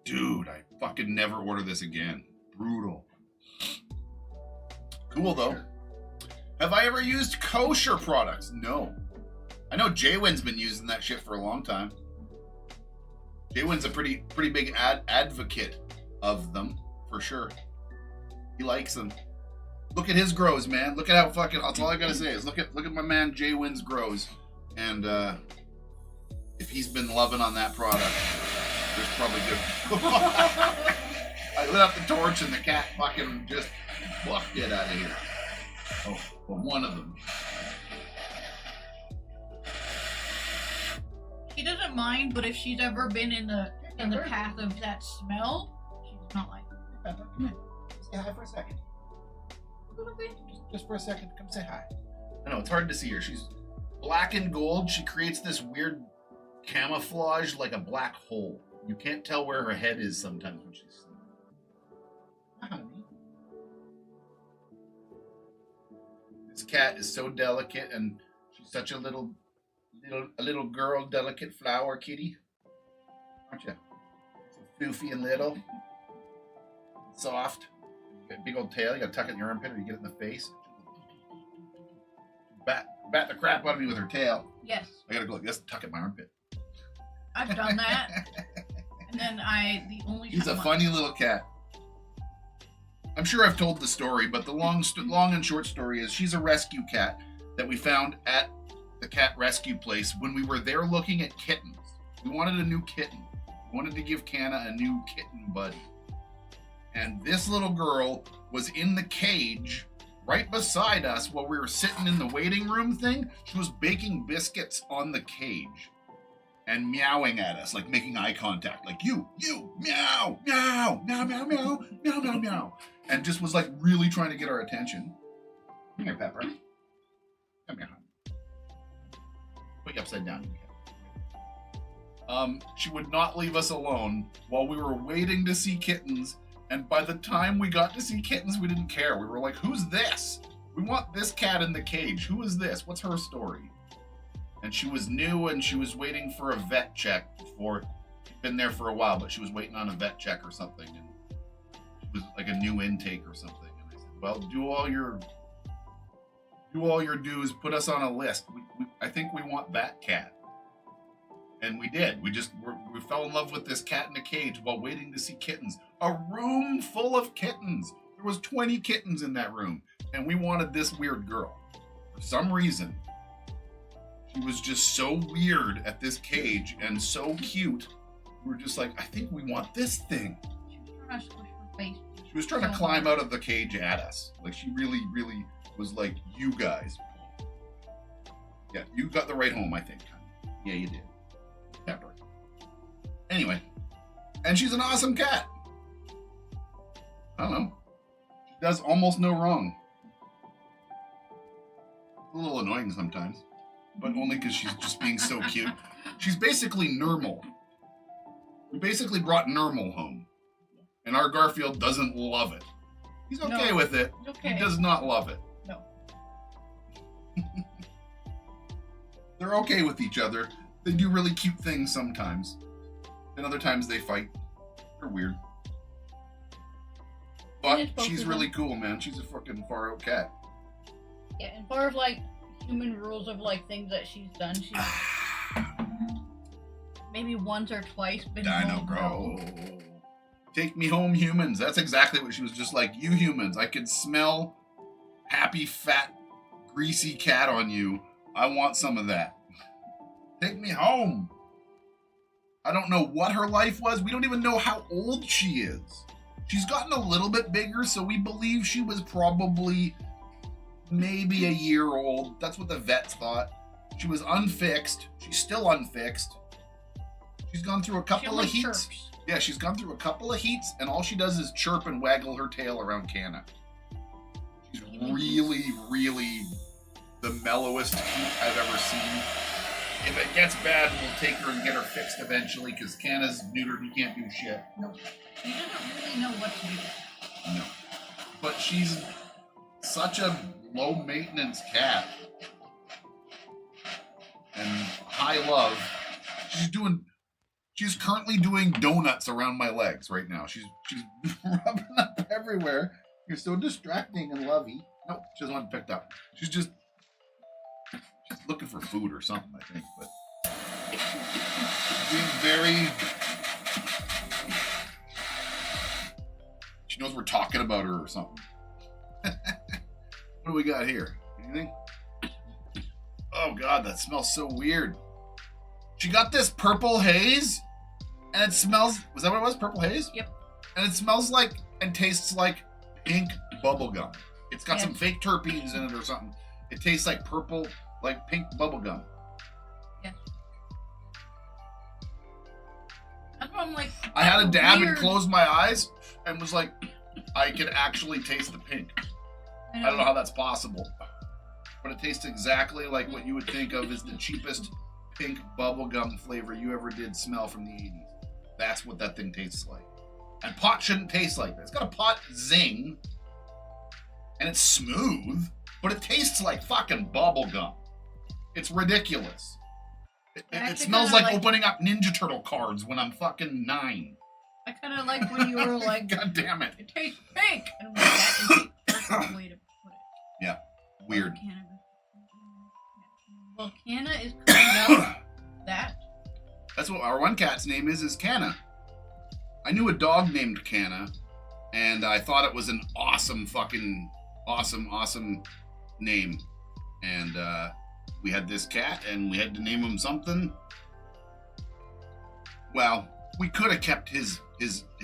Dude, I fucking never order this again. Brutal. Cool though. Have I ever used kosher products? No. I know Jaywin's been using that shit for a long time. Jaywin's a pretty big advocate of them, for sure. He likes them. Look at his grows, man. Look at how fucking. That's all I gotta say is look at my man Jaywin's grows, and if he's been loving on that product, there's probably good. I lit up the torch and the cat fucking just bucked it out of here. Oh, well, one of them. She doesn't mind, but if she's ever been in the path of that smell, she's not like. Pepper, come here. Say hi for a second. A little bit, just for a second. Come say hi. I know it's hard to see her. She's black and gold. She creates this weird camouflage like a black hole. You can't tell where her head is sometimes when she's sleeping. Hi, honey. This cat is so delicate, and she's such a little girl, delicate flower kitty, aren't you? So floofy and little, soft. Got a big old tail. You gotta tuck it in your armpit, or you get it in the face. Bat the crap out of me with her tail. Yes. I gotta go like this, tuck it in my armpit. I've done that. And then the only He's a time funny little cat. I'm sure I've told the story, but the long and short story is she's a rescue cat that we found at the cat rescue place when we were there looking at kittens. We wanted a new kitten. We wanted to give Canna a new kitten buddy. And this little girl was in the cage right beside us while we were sitting in the waiting room thing. She was baking biscuits on the cage and meowing at us, like making eye contact, like you, meow, meow, meow, meow, meow, meow, meow, meow. And just was like really trying to get our attention. Come here, Pepper. Come here, honey. Put you upside down. She would not leave us alone while we were waiting to see kittens. And by the time we got to see kittens, we didn't care. We were like, who's this? We want this cat in the cage. Who is this? What's her story? And she was new and she was waiting for a vet check before. She'd been there for a while, but she was waiting on a vet check or something. And it was like a new intake or something. And I said, well, do all your dues, put us on a list. I think we want that cat. And we did. We fell in love with this cat in a cage while waiting to see kittens. A room full of kittens. There was 20 kittens in that room. And we wanted this weird girl. For some reason, she was just so weird at this cage and so cute. We were just like, I think we want this thing. She was trying to climb out of the cage at us. Like, she really, really was like, you guys. Yeah, you got the right home, I think. Yeah, you did. Pepper. Anyway, and she's an awesome cat. I don't know. She does almost no wrong. A little annoying sometimes, but only because she's just being so cute. She's basically normal. We basically brought normal home, and our Garfield doesn't love it. He's okay with it. Okay. He does not love it. No. They're okay with each other. They do really cute things sometimes. And other times they fight. They're weird. But she's really cool, man. She's a fucking far out cat. Yeah, and far of like human rules of like things that she's done, she's maybe once or twice been Dino home. Bro. Take me home, humans. That's exactly what she was just like. You humans, I can smell happy, fat, greasy cat on you. I want some of that. Take me home. I don't know what her life was. We don't even know how old she is. She's gotten a little bit bigger, so we believe she was probably maybe a year old. That's what the vets thought. She was unfixed. She's still unfixed. She's gone through a couple of heats. Chirps. Yeah, she's gone through a couple of heats, and all she does is chirp and waggle her tail around Canna. She's really, really the mellowest heat I've ever seen. If it gets bad, we'll take her and get her fixed eventually, because Canna's neutered, he can't do shit. No. She doesn't really know what to do. No. But she's such a low-maintenance cat. And high love. She's currently doing donuts around my legs right now. She's rubbing up everywhere. You're so distracting and lovey. Nope, she doesn't want it picked up. She's looking for food or something, I think. But being very... She knows we're talking about her or something. What do we got here? Anything? Oh God, that smells so weird. She got this purple haze, and it smells... Was that what it was? Purple haze? Yep. And it smells like and tastes like pink bubblegum. It's got some fake terpenes in it or something. It tastes like purple, like pink bubblegum. Yeah. That's what I'm like... I had a dab and closed my eyes and was like, I could actually taste the pink. I don't know how that's possible. But it tastes exactly like what you would think of as the cheapest pink bubblegum flavor you ever did smell from the 80s. That's what that thing tastes like. And pot shouldn't taste like that. It's got a pot zing. And it's smooth. But it tastes like fucking bubblegum. It's ridiculous. It smells like opening up Ninja Turtle cards when I'm fucking 9. I kind of like when you were like... God damn it. It tastes pink! And I'm like, that is the perfect way to put it. Yeah. Weird. Well, Canna is coming out that. That's what our one cat's name is Canna. I knew a dog named Canna, and I thought it was an awesome name. And we had this cat, and we had to name him something. Well, we could have kept his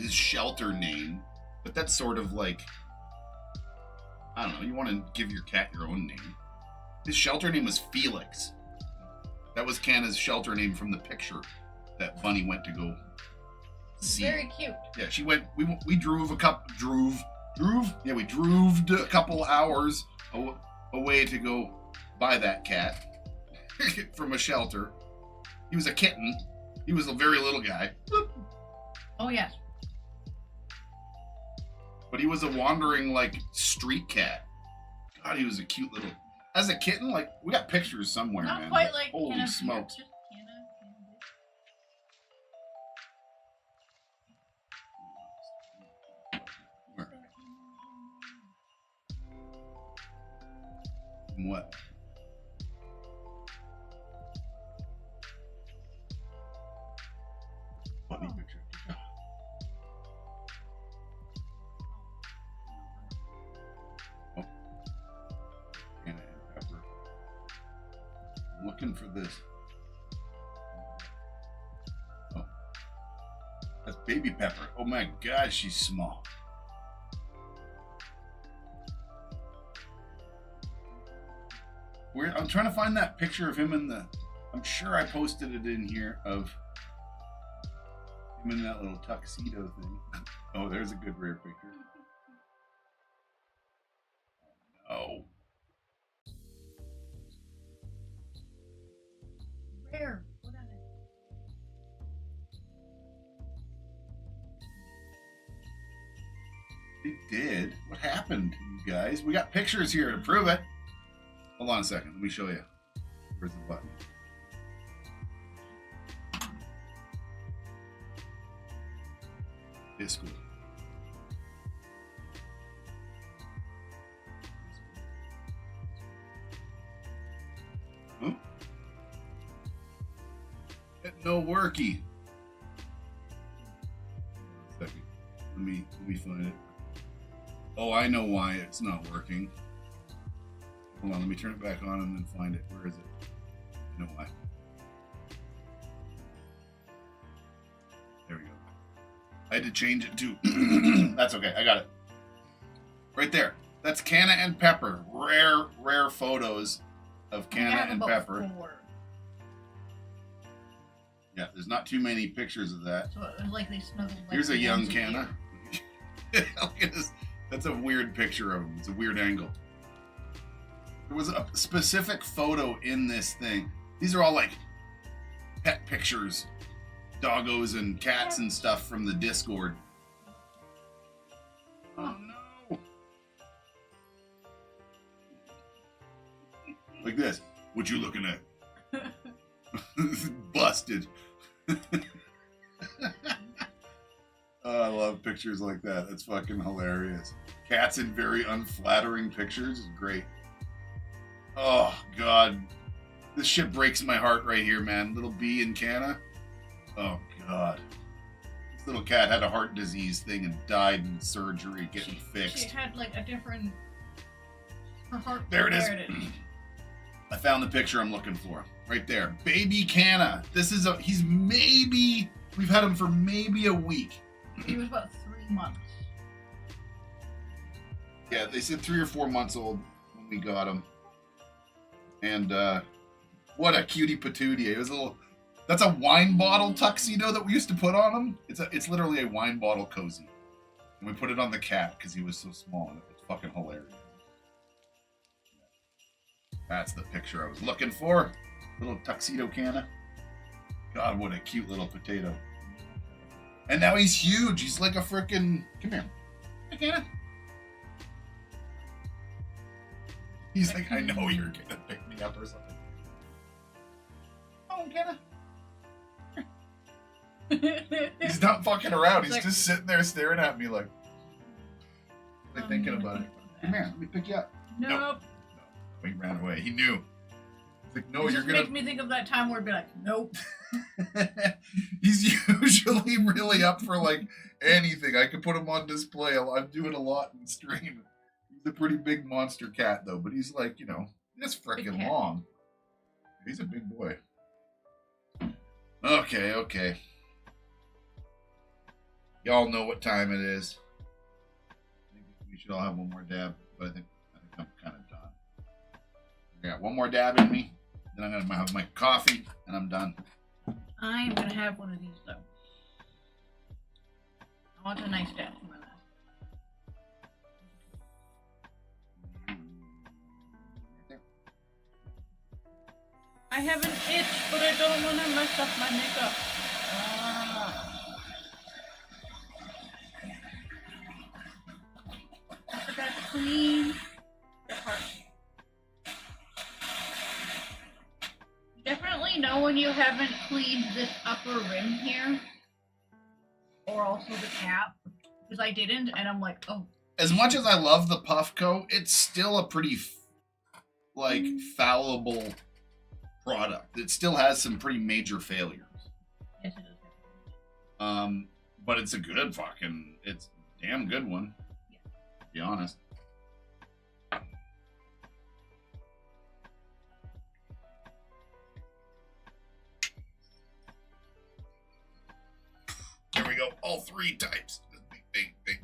shelter name, but that's sort of like, I don't know, you want to give your cat your own name. His shelter name was Felix. That was Canna's shelter name from the picture that Bunny went to go see. Very cute. Yeah, she went. We drove a couple. Yeah, we drove a couple hours away to go buy that cat from a shelter. He was a kitten, He was a very little guy. Oh, yes. But he was a wandering, like, street cat. God, he was a cute little... As a kitten, like, we got pictures somewhere, Not man. quite like holy Kenna, smokes. just Where? What? Funny picture. Oh. Anna and Pepper. I'm looking for this. Oh. That's baby Pepper. Oh my God, she's small. I'm trying to find that picture of him in the... I'm sure I posted it in here of him in that little tuxedo thing. Oh, there's a good rare picture. Oh. rare. What are they? It did. What happened, you guys? We got pictures here to prove it. Hold on a second. Let me show you. Where's the button? Discord. Huh? No worky. Second. Let me find it. Oh, I know why it's not working. Hold on, let me turn it back on and then find it. Where is it? You know why? There we go. I had to change it to... That's okay, I got it. Right there. That's Canna and Pepper. Rare photos of Canna and Pepper. 4. Yeah, there's not too many pictures of that. So it was like they snuggled. Like Here's a young together. Canna. Look at this. That's a weird picture of him. It's a weird angle. There was a specific photo in this thing. These are all like pet pictures, doggos and cats and stuff from the Discord. Oh no! Like this. What you looking at? Busted. Oh, I love pictures like that. That's fucking hilarious. Cats in very unflattering pictures is great. Oh, God. This shit breaks my heart right here, man. Little B and Canna. Oh, God. This little cat had a heart disease thing and died in surgery getting fixed. She had like a different... Her heart... There it is. I found the picture I'm looking for. Right there. Baby Canna. This is he's maybe... We've had him for maybe a week. He was about 3 months. Yeah, they said 3 or 4 months old when we got him. And what a cutie patootie. It was a little... That's a wine bottle tuxedo that we used to put on him. It's literally a wine bottle cozy. And we put it on the cat because he was so small. And it's fucking hilarious. That's the picture I was looking for. Little tuxedo Canna. God, what a cute little potato. And now he's huge. He's like a frickin'... Come here. Hey, Canna. He's like, I know you're gonna pick me up or something. Oh, Canna. He's not fucking around. He's like, just sitting there staring at me like thinking about it. Come here, let me pick you up. Nope. No, he ran away. He knew. He's like, no, It you're just gonna... makes me think of that time where it'd be like, nope. He's usually really up for like anything. I could put him on display. I'm doing a lot in stream. He's a pretty big monster cat though, but he's like, you know, this freaking long. He's a big boy. Okay. Y'all know what time it is. I think we should all have one more dab, but I think I'm kind of done. I got one more dab in me, then I'm gonna have my coffee, and I'm done. I am gonna have one of these though. I want a nice dab for my last. I have an itch, but I don't want to mess up my makeup. clean the part. Definitely know when you haven't cleaned this upper rim here, or also the cap, because I didn't, and I'm like, oh. As much as I love the Puffco, it's still a pretty, like, fallible product. It still has some pretty major failures. Yes, it does. But it's a good fucking, it's a damn good one. Yeah. To be honest. There we go. All three types. Bing, bing, bing.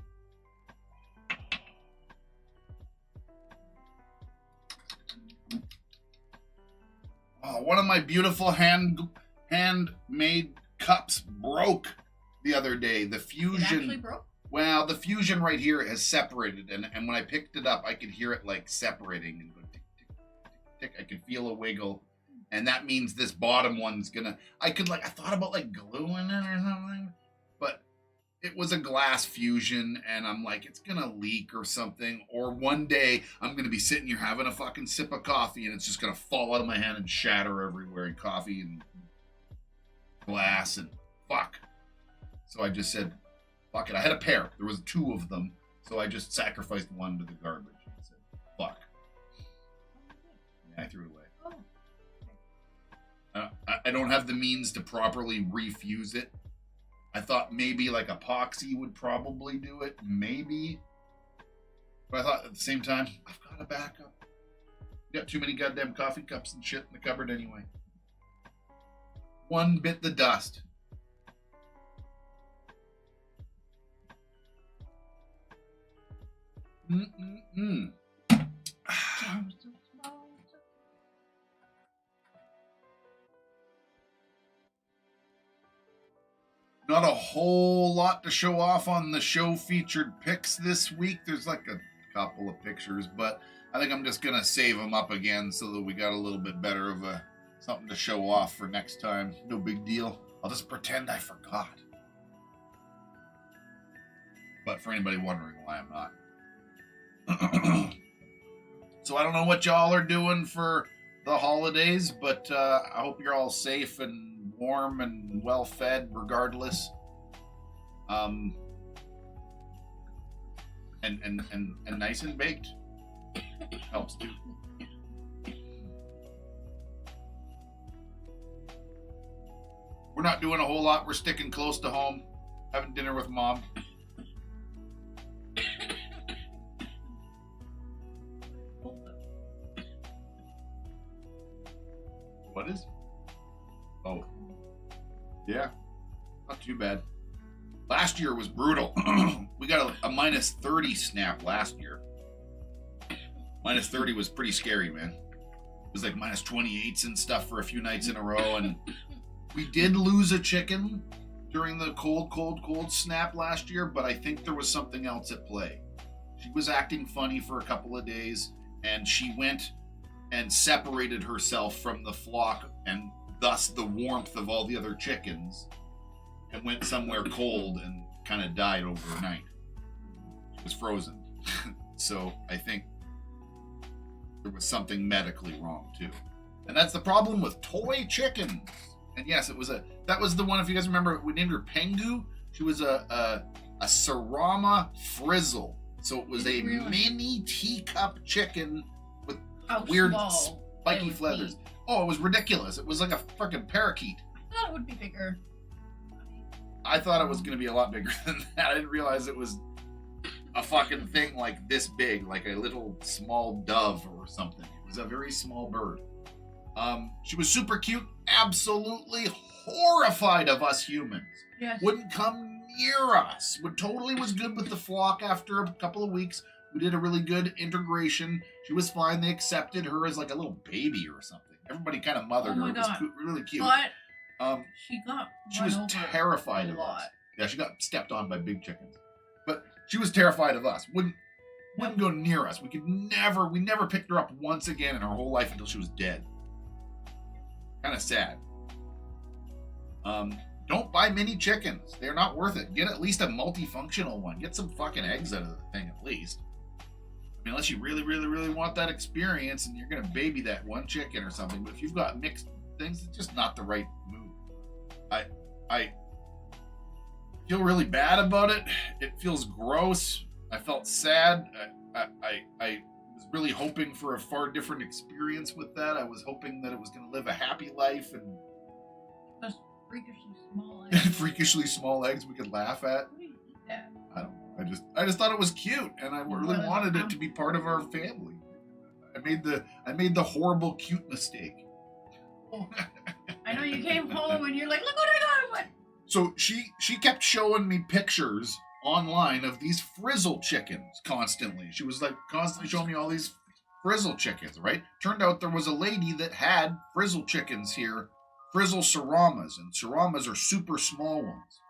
Oh, one of my beautiful handmade cups broke the other day. The It fusion. actually broke? Well, the fusion right here has separated, and when I picked it up, I could hear it like separating and go tick, tick, tick, tick. I could feel a wiggle, and that means this bottom one's gonna. I thought about like gluing it or something, but it was a glass fusion, and I'm like, it's gonna leak or something, or one day I'm gonna be sitting here having a fucking sip of coffee, and it's just gonna fall out of my hand and shatter everywhere, and coffee and glass and fuck. So I just said, fuck it. I had a pair. There was two of them, so I just sacrificed one to the garbage and said, fuck. And I threw it away. I don't have the means to properly refuse it. I thought maybe like epoxy would probably do it, maybe. But I thought at the same time, I've got a backup. Got too many goddamn coffee cups and shit in the cupboard anyway. One bit the dust. Not a whole lot to show off on the show featured pics this week. There's like a couple of pictures, but I think I'm just gonna save them up again so that we got a little bit better of a something to show off for next time. No big deal. I'll just pretend I forgot. But for anybody wondering why I'm not. So I don't know what y'all are doing for the holidays, but I hope you're all safe and warm and well fed regardless. And nice and baked. Helps too. We're not doing a whole lot. We're sticking close to home. Having dinner with Mom. What is? Oh. Yeah. Not too bad. Last year was brutal. We got a minus 30 snap last year. Minus 30 was pretty scary, man. It was like minus 28s and stuff for a few nights in a row. And we did lose a chicken during the cold snap last year, but I think there was something else at play. She was acting funny for a couple of days, and she went and separated herself from the flock and thus the warmth of all the other chickens, and went somewhere cold and kind of died overnight. She was frozen. So I think there was something medically wrong too. And that's the problem with toy chickens. And yes, that was the one, if you guys remember, we named her Pengu. She was a Sarama Frizzle. So it was a mini teacup chicken with weird spiky feathers. Oh, it was ridiculous. It was like a freaking parakeet. I thought it would be bigger. I thought it was going to be a lot bigger than that. I didn't realize it was a fucking thing like this big, like a little small dove or something. It was a very small bird. She was super cute, absolutely horrified of us humans. Yes. Wouldn't come near us. Totally was good with the flock after a couple of weeks. We did a really good integration. She was fine. They accepted her as like a little baby or something. Everybody kind of mothered her. It was really cute. But she was terrified of us. Yeah, she got stepped on by big chickens. But she was terrified of us. Wouldn't go near us. We never picked her up once again in her whole life until she was dead. Kind of sad. Don't buy mini chickens. They're not worth it. Get at least a multifunctional one. Get some fucking eggs out of the thing at least. I mean, unless you really, really, really want that experience and you're gonna baby that one chicken or something. But if you've got mixed things, it's just not the right move. I feel really bad about it. It feels gross. I felt sad. I was really hoping for a far different experience with that. I was hoping that it was gonna live a happy life and Those freakishly small eggs. freakishly small eggs we could laugh at. Who do you eat that? I don't know. I just thought it was cute, and I really wanted it to be part of our family. I made the horrible cute mistake. I know you came home and you're like, look what I got. What? So she kept showing me pictures online of these frizzle chickens constantly. She was like constantly showing me all these frizzle chickens, right? Turned out there was a lady that had frizzle chickens here, frizzle saramas, and saramas are super small ones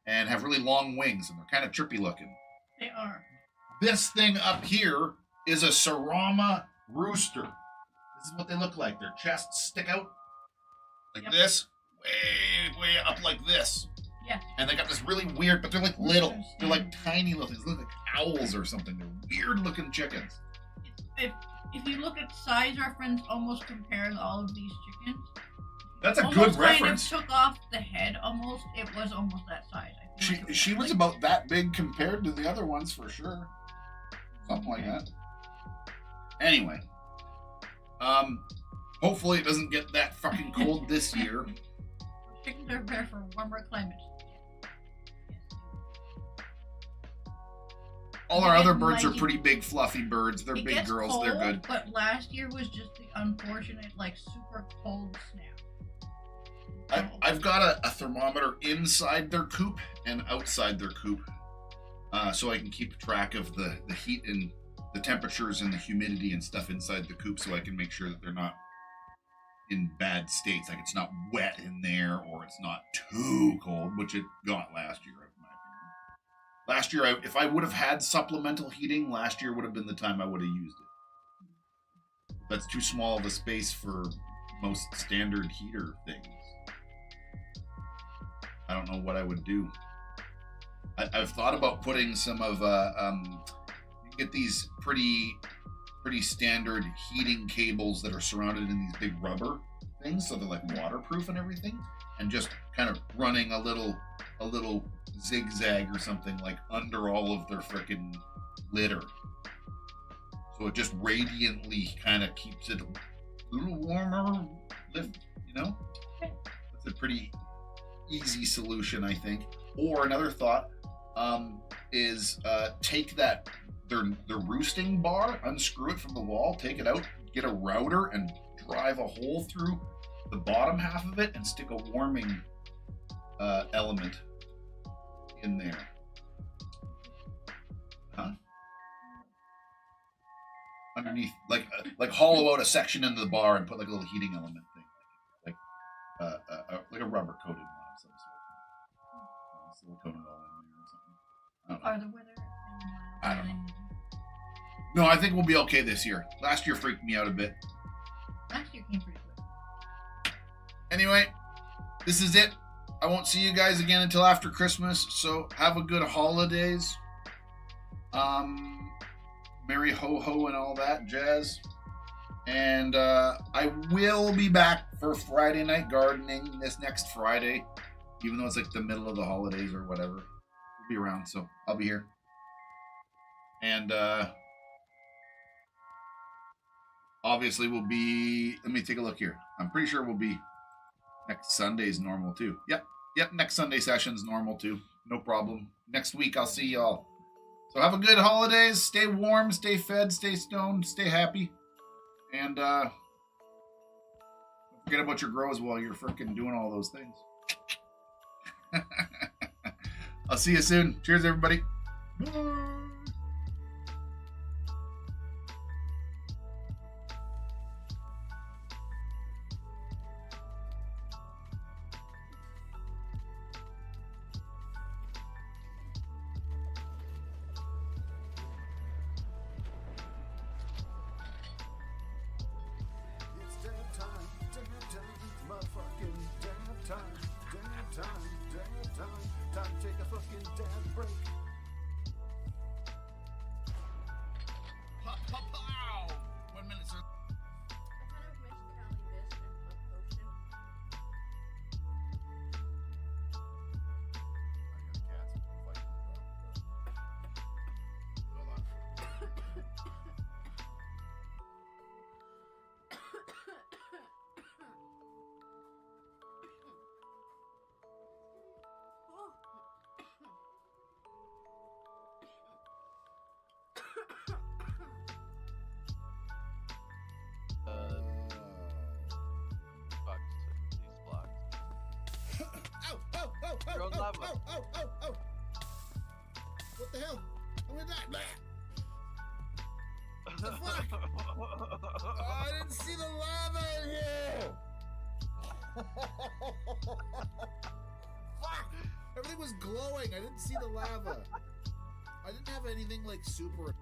and have really long wings, and they're kind of trippy looking. They are. This thing up here is a sarama rooster. This is what they look like. Their chests stick out like this, way up like this. Yeah. And they got this really weird, but they're like little. They're like tiny little things. They look like owls or something. They're weird looking chickens. If you look at size reference, almost comparing all of these chickens. That's a almost good reference. Kind of took off the head almost. It was almost that size. I feel like She was about that big compared to the other ones for sure. Something like that. Anyway. Hopefully it doesn't get that fucking cold this year. Chickens are better for warmer climates. All our other birds are pretty big, fluffy birds. They're It big gets girls. cold, They're good. But last year was just the unfortunate, like, super cold snap. I've got a thermometer inside their coop and outside their coop, so I can keep track of the heat and the temperatures and the humidity and stuff inside the coop, so I can make sure that they're not in bad states. Like it's not wet in there or it's not too cold, which it got last year, in my opinion. Last year, if I would have had supplemental heating, last year would have been the time I would have used it. That's too small of a space for most standard heater things. I don't know what I would do. I've thought about putting some of you get these pretty standard heating cables that are surrounded in these big rubber things, so they're like waterproof and everything, and just kind of running a little zigzag or something like under all of their frickin' litter, so it just radiantly kind of keeps it a little warmer. You know, that's a pretty easy solution, I think. Or another thought is take that their roosting bar, unscrew it from the wall, take it out, get a router, and drive a hole through the bottom half of it and stick a warming element in there. Huh? Underneath, like hollow out a section into the bar and put like a little heating element thing, like a rubber coated one of some sort. Silicone it all in there or something. I don't know. Are the weather? I don't know. No, I think we'll be okay this year. Last year freaked me out a bit. Last year came pretty quick. Anyway, this is it. I won't see you guys again until after Christmas, so have a good holidays. Merry ho-ho and all that jazz. And I will be back for Friday night gardening this next Friday, even though it's like the middle of the holidays or whatever. We'll be around, so I'll be here. And obviously we'll be, let me take a look here. I'm pretty sure we'll be, next Sunday's normal too. Yep, next Sunday session's normal too. No problem. Next week I'll see y'all. So have a good holidays. Stay warm, stay fed, stay stoned, stay happy. And don't forget about your grows while you're freaking doing all those things. I'll see you soon. Cheers, everybody. Bye. It's damn time, motherfucking damn time, time to take a fucking damn break. lava. Oh! What the hell? I'm gonna die. Blah. What the fuck? Oh, I didn't see the lava in here. Fuck! Everything was glowing. I didn't see the lava. I didn't have anything like super.